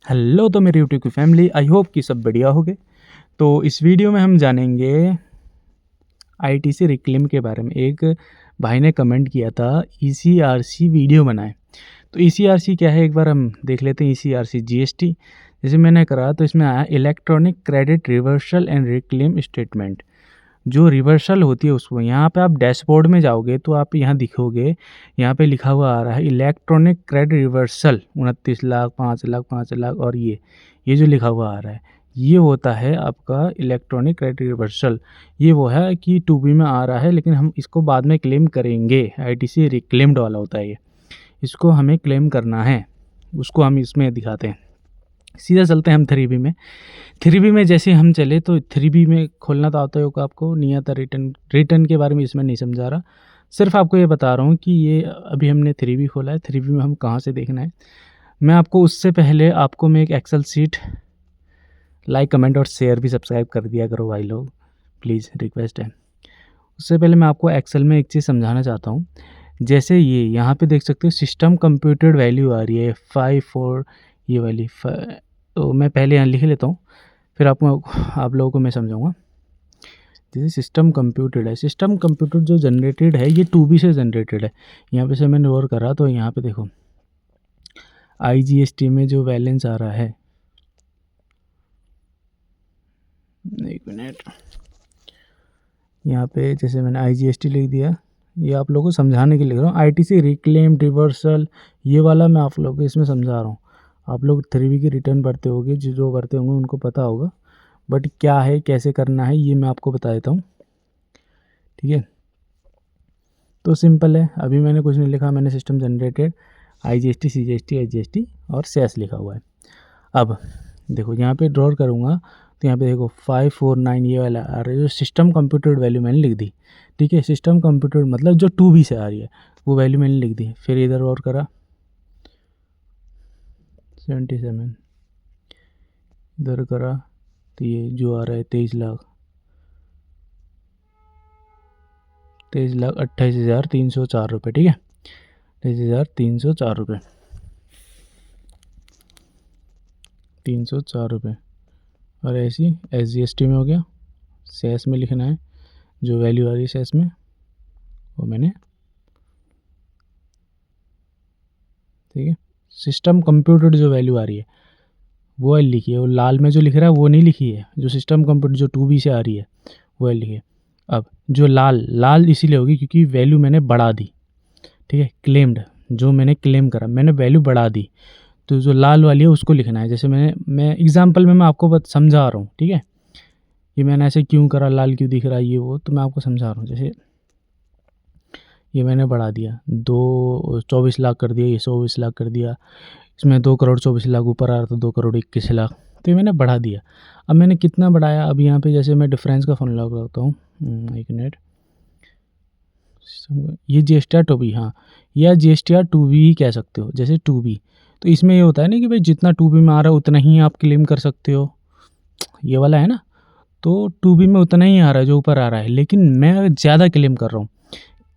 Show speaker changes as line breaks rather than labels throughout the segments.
Hello तो मेरी YouTube की फैमिली, आई होप कि सब बढ़िया होगे। तो इस वीडियो में हम जानेंगे आईटीसी रिक्लेम के बारे में। एक भाई ने कमेंट किया था ईसीआरसी वीडियो बनाएं। तो ईसीआरसी क्या है एक बार हम देख लेते हैं। ईसीआरसी जीएसटी जैसे मैंने करा तो इसमें आया electronic credit reversal and reclaim statement. जो रिवर्सल होती है उसको यहाँ पे आप डैशबोर्ड में जाओगे तो आप यहाँ दिखोगे, यहाँ पे लिखा हुआ आ रहा है electronic credit reversal 29 lakh 5 lakh 5 lakh. और ये जो लिखा हुआ आ रहा है ये होता है आपका इलेक्ट्रॉनिक क्रेडिट रिवर्सल। ये वो है कि टू बी में आ रहा है लेकिन हम इसको बाद में क्लेम करेंगे। आईटीसी रिक्लेम्ड वाला होता है ये, इसको हमें क्लेम करना है, उसको हम इसमें दिखाते हैं। सीधा चलते हैं हम 3B में। 3B में जैसे हम चले तो 3B में खोलना तो आता होगा आपको, नहीं आता। रिटर्न के बारे में इसमें नहीं समझा रहा, सिर्फ आपको ये बता रहा हूँ कि ये अभी हमने 3B खोला है। 3B में हम कहाँ से देखना है मैं आपको उससे पहले आपको मैं एक एक्सेल शीट, लाइक कमेंट और शेयर भी सब्सक्राइब कर दिया करो भाई लोग, प्लीज़ रिक्वेस्ट है। उससे पहले मैं आपको एक्सेल में एक चीज़ समझाना चाहता हूँ। जैसे ये यहाँ पे देख सकते हो सिस्टम कंप्यूटेड वैल्यू आ रही है 5 ये वाली तो मैं पहले यहाँ लिख लेता हूँ, फिर आप लोगों को मैं समझाऊंगा। जैसे सिस्टम कंप्यूटेड है, सिस्टम कंप्यूटेड जो जनरेटेड है ये 2B से जनरेटेड है। यहाँ पे से मैंने और करा तो यहाँ पे देखो आईजीएसटी में जो बैलेंस आ रहा है, एक मिनट, यहाँ पे जैसे मैंने आईजीएसटी लिख दिया, ये आप लोगों को समझाने के लिए लिख रहा हूँ। आईटीसी रिक्लेम रिवर्सल ये वाला मैं आप लोगों को इसमें समझा रहा हूँ। आप लोग 3B की रिटर्न भरते होंगे, जो भरते होंगे उनको पता होगा, बट क्या है कैसे करना है ये मैं आपको बता देता हूँ, ठीक है। तो सिंपल है, अभी मैंने कुछ नहीं लिखा, मैंने system generated IGST CGST HGST और सेस लिखा हुआ है। अब देखो यहाँ पे ड्रॉ करूँगा तो यहाँ पे देखो 549 ये वाला आ रहा है, जो सिस्टम कंप्यूटेड वैल्यू मैंने लिख दी, ठीक है। सिस्टम कंप्यूटेड मतलब जो 2B से आ रही है वो वैल्यू मैंने लिख दी। फिर इधर और करा 77, इधर करा तो ये जो आ रहा है 23,28,304 रुपये, ठीक है। 23,304 रुपये, 304 रुपये। और ऐसी एसजीएसटी में हो गया, सेस में लिखना है जो वैल्यू आ रही है सेस में वो मैंने, ठीक है। सिस्टम कंप्यूटेड जो वैल्यू आ रही है वो वाली लिखी है, वो लाल में जो लिख रहा है वो नहीं लिखी है। जो सिस्टम कंप्यूटर जो 2B से आ रही है वो वाली लिखी है। अब जो लाल इसीलिए होगी क्योंकि वैल्यू मैंने बढ़ा दी, ठीक है। क्लेम्ड जो मैंने क्लेम करा मैंने वैल्यू बढ़ा दी, तो जो लाल वाली है उसको लिखना है। जैसे मैं एग्जांपल में मैं आपको समझा रहा हूँ, ठीक है। ये मैंने ऐसे क्यों करा, लाल क्यों दिख रहा है ये वो, तो मैं आपको समझा रहा हूँ। जैसे ये मैंने बढ़ा दिया, 24 लाख कर दिया, ये 24 लाख कर दिया, इसमें 2,24,00,000 ऊपर आ रहा था, 2,21,00,000, तो ये मैंने बढ़ा दिया। अब मैंने कितना बढ़ाया, अब यहाँ पे जैसे मैं डिफरेंस का फॉर्मूला लगाता हूँ, एक मिनट, ये जीएसटीआर 2B, हाँ, या जीएसटीआर 2B ही कह सकते हो। जैसे 2B तो इसमें ये होता है ना कि भाई जितना 2B में आ रहा है उतना ही आप क्लेम कर सकते हो, ये वाला है ना। तो 2B में उतना ही आ रहा है जो ऊपर आ रहा है, लेकिन मैं ज़्यादा क्लेम कर रहा हूँ।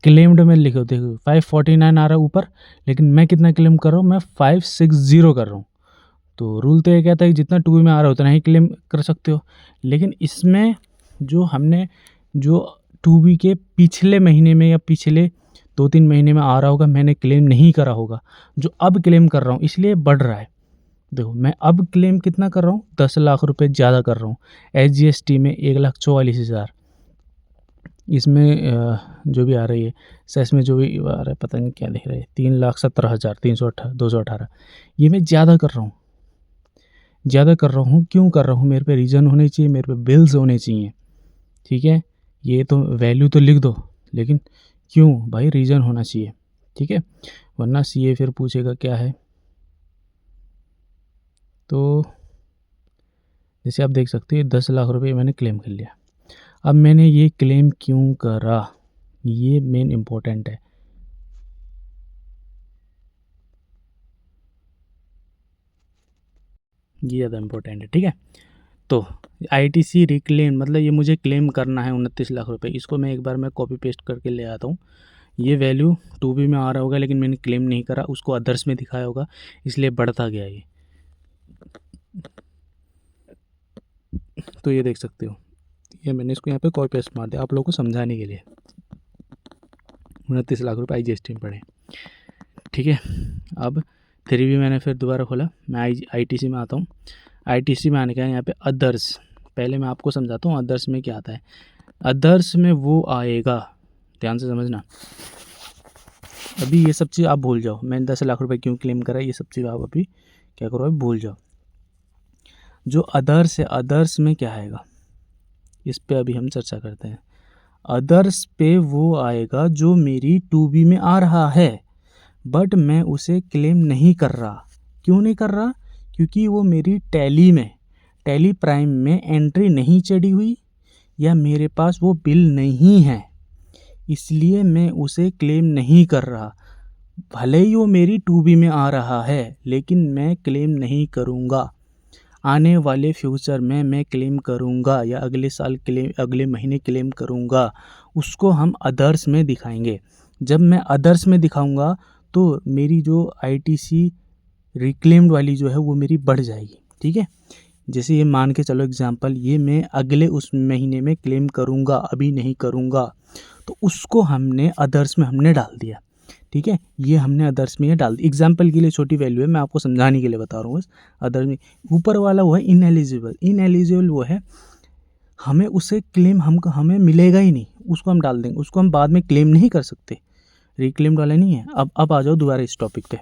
क्लेम्ड में लिखो, देखो 549 आ रहा है ऊपर, लेकिन मैं कितना क्लेम कर रहा हूँ, मैं 560 कर रहा हूँ। तो रूल तो ये कहता है कि जितना 2B में आ रहा है उतना ही क्लेम कर सकते हो। लेकिन इसमें जो हमने जो 2B के पिछले महीने में या पिछले 2-3 महीने में आ रहा होगा मैंने क्लेम नहीं करा होगा, जो अब क्लेम कर रहा हूँ, इसलिए बढ़ रहा है। देखो मैं अब क्लेम कितना कर रहा हूँ, 10 लाख रुपए ज़्यादा कर रहा हूँ। एचजीएसटी में 1,44,000, इसमें जो भी आ रही है सेस में जो भी आ रहा है पता नहीं क्या दिख रहा है, 3,17,318 218, ये मैं ज़्यादा कर रहा हूँ। ज़्यादा कर रहा हूँ क्यों कर रहा हूँ, मेरे पे रीज़न होने चाहिए, मेरे पे बिल्स होने चाहिए, ठीक है। ये तो वैल्यू तो लिख दो, लेकिन क्यों भाई, रीज़न होना चाहिए, ठीक है, वरना सीए फिर पूछेगा क्या है। तो जैसे आप देख सकते हैं 10 लाख रुपए मैंने क्लेम कर लिया। अब मैंने ये क्लेम क्यों करा, ये मेन इम्पोर्टेंट है। ये ज़्यादा इम्पोर्टेंट है, ठीक है। तो आईटीसी रिक्लेम मतलब ये मुझे क्लेम करना है 29 लाख रुपए। इसको मैं एक बार मैं कॉपी पेस्ट करके ले आता हूँ। ये वैल्यू 2B में आ रहा होगा लेकिन मैंने क्लेम नहीं करा, उसको अदर्स में दिखाया होगा, इसलिए बढ़ता गया ये। तो ये देख सकते हो, ये मैंने इसको यहाँ पे कॉपी पेस्ट मार दिया आप लोगों को समझाने के लिए। 29 लाख रुपये IGST में पड़े, ठीक है। अब 3B मैंने फिर दोबारा खोला, मैं ITC में आता हूँ। ITC में आने का यहाँ पे अदर्स, पहले मैं आपको समझाता हूँ अदर्स में क्या आता है। अदर्स में वो आएगा, ध्यान से समझना, अभी ये सब चीज़ आप भूल जाओ, मैंने 10 लाख रुपए क्यों क्लेम करा, ये सब चीज़ आप अभी क्या करो, अभी भूल जाओ। जो अदर्स है, अदर्स में क्या आएगा, इस पे अभी हम चर्चा करते हैं। अदर्स पे वो आएगा जो मेरी 2B में आ रहा है, बट मैं उसे क्लेम नहीं कर रहा। क्यों नहीं कर रहा? क्योंकि वो मेरी टैली में, टैली प्राइम में एंट्री नहीं चढ़ी हुई, या मेरे पास वो बिल नहीं है, इसलिए मैं उसे क्लेम नहीं कर रहा। भले ही वो मेरी 2B में आ रहा है, लेकिन मैं क्लेम नहीं करूँगा। आने वाले फ्यूचर में मैं क्लेम करूँगा, या अगले साल क्लेम, अगले महीने क्लेम करूँगा, उसको हम अदर्स में दिखाएंगे। जब मैं अदर्स में दिखाऊँगा तो मेरी जो ITC रिक्लेम्ड वाली जो है वो मेरी बढ़ जाएगी, ठीक है। जैसे ये मान के चलो एग्जांपल, ये मैं अगले उस महीने में क्लेम करूँगा, अभी नहीं करूँगा, तो उसको हमने अदर्स में हमने डाल दिया, ठीक है। ये हमने अदर्स में ये डाल दी, एग्जांपल के लिए छोटी वैल्यू है, मैं आपको समझाने के लिए बता रहा हूँ बस। अदर्स में ऊपर वाला वो है इनएलिजिबल, इनएलिजिबल वो है हमें उसे क्लेम हमें मिलेगा ही नहीं, उसको हम डाल देंगे, उसको हम बाद में क्लेम नहीं कर सकते, रिक्लेम्ड वाला नहीं है। अब आ जाओ दोबारा इस टॉपिक पे।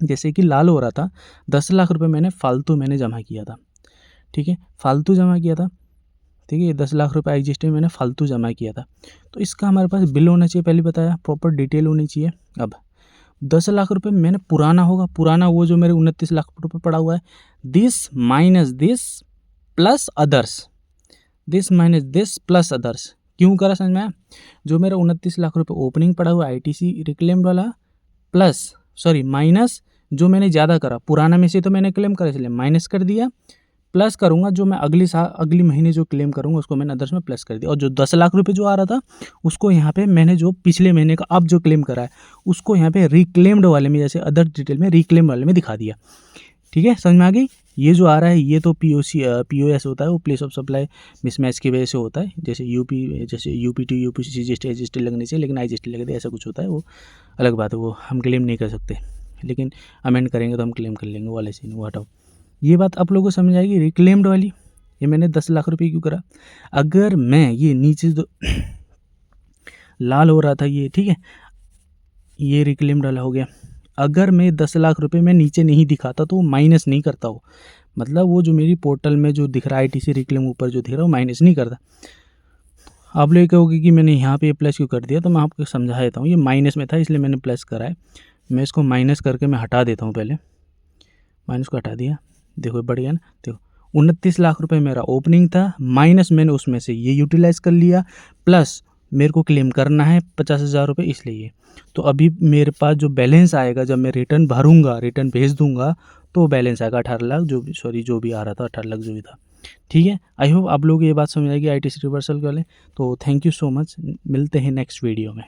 जैसे कि लाल हो रहा था, 10 लाख रुपए मैंने फालतू मैंने जमा किया था, ठीक है, फालतू जमा किया था, ठीक है। 10 लाख रुपए IGST में मैंने फालतू जमा किया था, तो इसका हमारे पास बिल होना चाहिए, पहले बताया, प्रॉपर डिटेल होनी चाहिए। अब 10 लाख रुपए मैंने पुराना होगा, पुराना वो जो मेरे 29 लाख रुपए पड़ा हुआ है, this minus this plus others, this minus this plus others. क्यों करा समझ में आया? जो मेरा 29 लाख रुपए ओपनिंग पड़ा हुआ ITC रिक्लेम्ड वाला, प्लस सॉरी माइनस जो मैंने ज़्यादा करा, पुराना में से तो मैंने क्लेम करा इसलिए माइनस कर दिया, प्लस करूँगा जो मैं अगली महीने जो क्लेम करूँगा उसको मैंने अदर्स में प्लस कर दिया। और जो 10 लाख रुपए जो आ रहा था उसको यहाँ पे मैंने जो पिछले महीने का अब जो क्लेम करा है उसको यहाँ पे रिक्लेम्ड वाले में, जैसे अदर डिटेल में रिक्लेम वाले में दिखा दिया, ठीक है। समझ में आ गई? ये जो आ रहा है ये तो POS होता है, वो प्लेस ऑफ सप्लाई मिसमैच की वजह से होता है। जैसे UP to UPC GST लगने से, लेकिन IGST लगते ऐसा कुछ होता है, वो अलग बात है, वो हम क्लेम नहीं कर सकते, लेकिन अमेंड करेंगे तो हम क्लेम कर लेंगे, वो वाले सीन, वो हटाओ। ये बात आप लोगों को समझ आएगी। रिक्लेम्ड वाली ये मैंने 10 लाख रुपए क्यों करा, अगर मैं ये नीचे तो लाल हो रहा था ये, ठीक है, ये रिक्लेम्ड वाला हो गया। अगर मैं 10 लाख रुपए में नीचे नहीं दिखाता तो वो माइनस नहीं करता, हो मतलब वो जो मेरी पोर्टल में जो दिख रहा है ITC रिक्लेम ऊपर जो दिख रहा है वो माइनस नहीं करता। आप लोग कहोगे कि मैंने यहाँ पे प्लस क्यों कर दिया, तो मैं आपको समझा देता हूँ। ये माइनस में था इसलिए मैंने प्लस करा है, मैं इसको माइनस करके मैं हटा देता हूँ, पहले माइनस को हटा दिया, देखो बढ़िया ना। देखो 29 लाख रुपए मेरा ओपनिंग था, माइनस मैंने उसमें से ये यूटिलाइज़ कर लिया, प्लस मेरे को क्लेम करना है 50,000 रुपये, इसलिए। तो अभी मेरे पास जो बैलेंस आएगा जब मैं रिटर्न भरूंगा, रिटर्न भेज दूंगा, तो बैलेंस आएगा 18 लाख, जो भी आ रहा था 18 लाख जो भी था, ठीक है। आई होप आप लोग ये बात समझ आएगी ITC रिवर्सल वाले। तो थैंक यू सो मच, मिलते हैं नेक्स्ट वीडियो में।